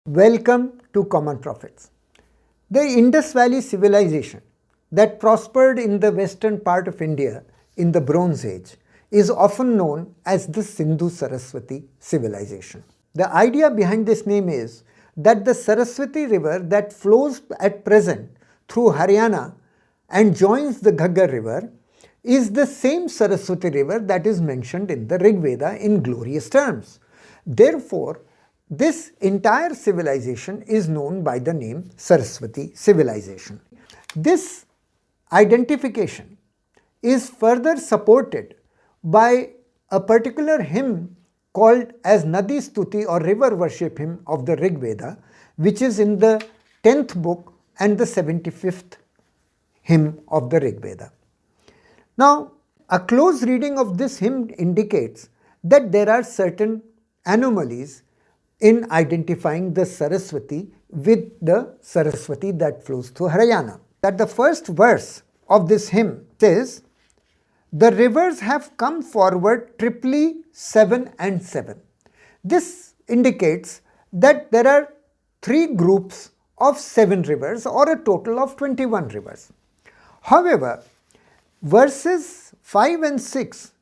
Welcome to Common Prophets. The Indus Valley civilization that prospered in the western part of India in the Bronze Age is often known as the Sindhu-Saraswati Civilization. The idea behind this name is that the Saraswati River that flows at present through Haryana and joins the Ghaggar River is the same Saraswati River that is mentioned in the Rig Veda in glorious terms. Therefore, this entire civilization is known by the name Saraswati Civilization. This identification is further supported by a particular hymn called as Nadi Stuti or River Worship Hymn of the Rig Veda, which is in the 10th book and the 75th hymn of the Rig Veda. Now, a close reading of this hymn indicates that there are certain anomalies in identifying the Saraswati with the Saraswati that flows through Haryana. That the first verse of this hymn says, "The rivers have come forward triply 7 and 7. This indicates that there are 3 groups of 7 rivers or a total of 21 rivers. However, verses 5 and 6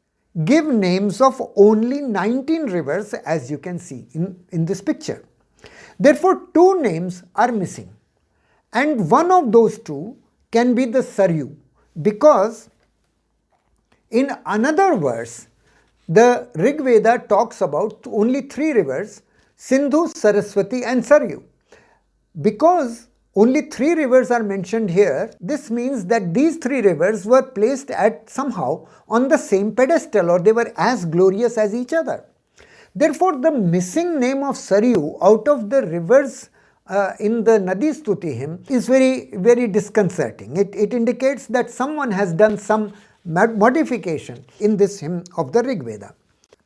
give names of only 19 rivers, as you can see in this picture. Therefore, 2 names are missing, and one of those 2 can be the Sarayu, because in another verse the Rig Veda talks about only 3 rivers, Sindhu-Saraswati and Sarayu. Because only 3 rivers are mentioned here, this means that these 3 rivers were placed at somehow on the same pedestal, or they were as glorious as each other. Therefore, the missing name of Sarayu out of the rivers in the Nadi Stuti Hymn is very disconcerting. It indicates that someone has done some modification in this hymn of the Rig Veda.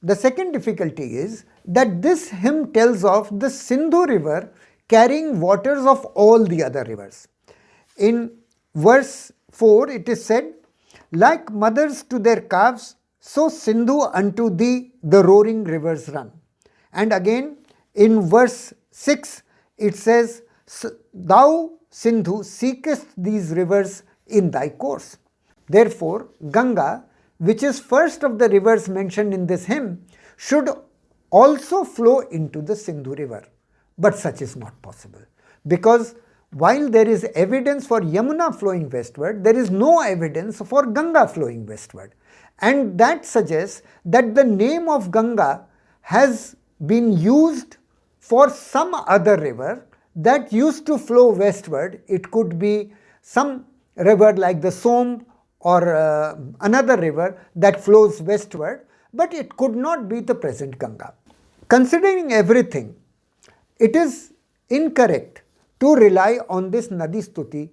The second difficulty is that this hymn tells of the Sindhu River carrying waters of all the other rivers. In verse 4 it is said, "Like mothers to their calves, so Sindhu unto thee the roaring rivers run." And again in verse 6 it says, "Thou Sindhu seekest these rivers in thy course." Therefore, Ganga, which is first of the rivers mentioned in this hymn, should also flow into the Sindhu River. But such is not possible, because while there is evidence for Yamuna flowing westward, there is no evidence for Ganga flowing westward. And that suggests that the name of Ganga has been used for some other river that used to flow westward. It could be some river like the Som or another river that flows westward, but it could not be the present Ganga. Considering everything, it is incorrect to rely on this Nadi Stuti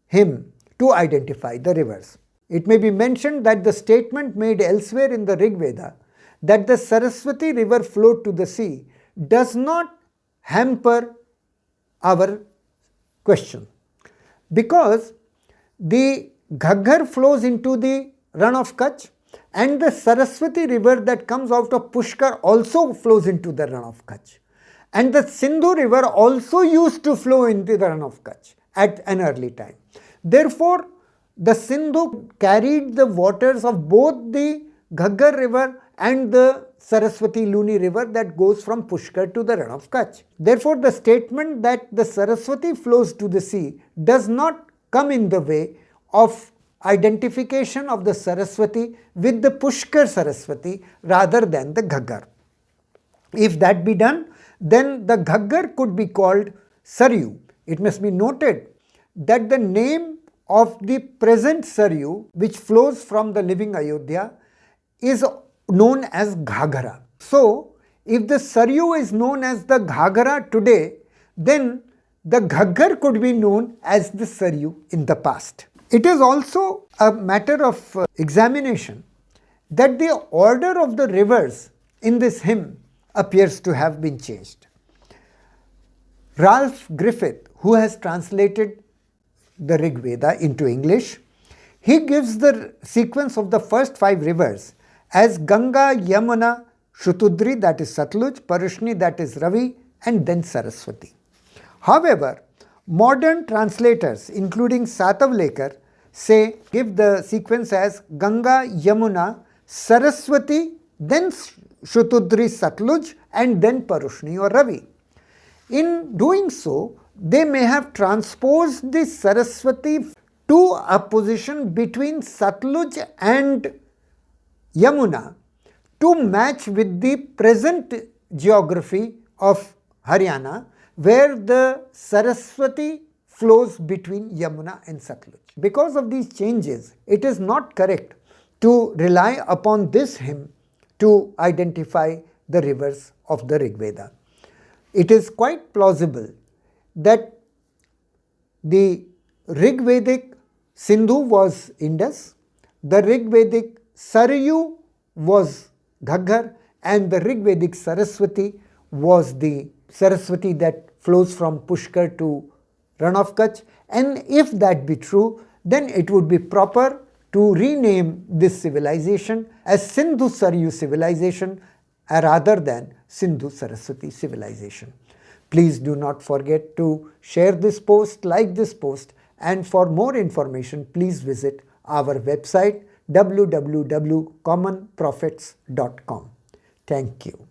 hymn to identify the rivers. It may be mentioned that the statement made elsewhere in the Rig Veda that the Saraswati River flowed to the sea does not hamper our question, because the Ghaggar flows into the run of Kutch, and the Saraswati River that comes out of Pushkar also flows into the run of Kutch. And the Sindhu River also used to flow into the run of Kutch at an early time. Therefore, the Sindhu carried the waters of both the Ghaggar River and the Saraswati Luni River that goes from Pushkar to the run of Kutch. Therefore, the statement that the Saraswati flows to the sea does not come in the way of identification of the Saraswati with the Pushkar Saraswati rather than the Ghaggar. If that be done, then the Ghaggar could be called Sarayu. It must be noted that the name of the present Sarayu, which flows from the living Ayodhya, is known as Ghaggar. So, if the Sarayu is known as the Ghaggar today, then the Ghaggar could be known as the Sarayu in the past. It is also a matter of examination that the order of the rivers in this hymn appears to have been changed. Ralph Griffith, who has translated the Rig Veda into English, he gives the sequence of the first 5 rivers as Ganga, Yamuna, Shutudri, that is Satluj, Parushni, that is Ravi, and then Saraswati. However, modern translators, including Satavlekar, give the sequence as Ganga, Yamuna, Saraswati, then Shutudri, Satluj, and then Parushni or Ravi. In doing so, they may have transposed the Saraswati to a position between Satluj and Yamuna to match with the present geography of Haryana, where the Saraswati flows between Yamuna and Satluj. Because of these changes, it is not correct to rely upon this hymn to identify the rivers of the Rig Veda. It is quite plausible that the Rig Vedic Sindhu was Indus, the Rig Vedic Sarayu was Ghaggar, and the Rig Vedic Saraswati was the Saraswati that flows from Pushkar to Rann of Kutch. And if that be true, then it would be proper to rename this civilization as Sindhu-Sarayu Civilization rather than Sindhu-Saraswati Civilization. Please do not forget to share this post, like this post, and for more information, please visit our website www.commonprophets.com. Thank you.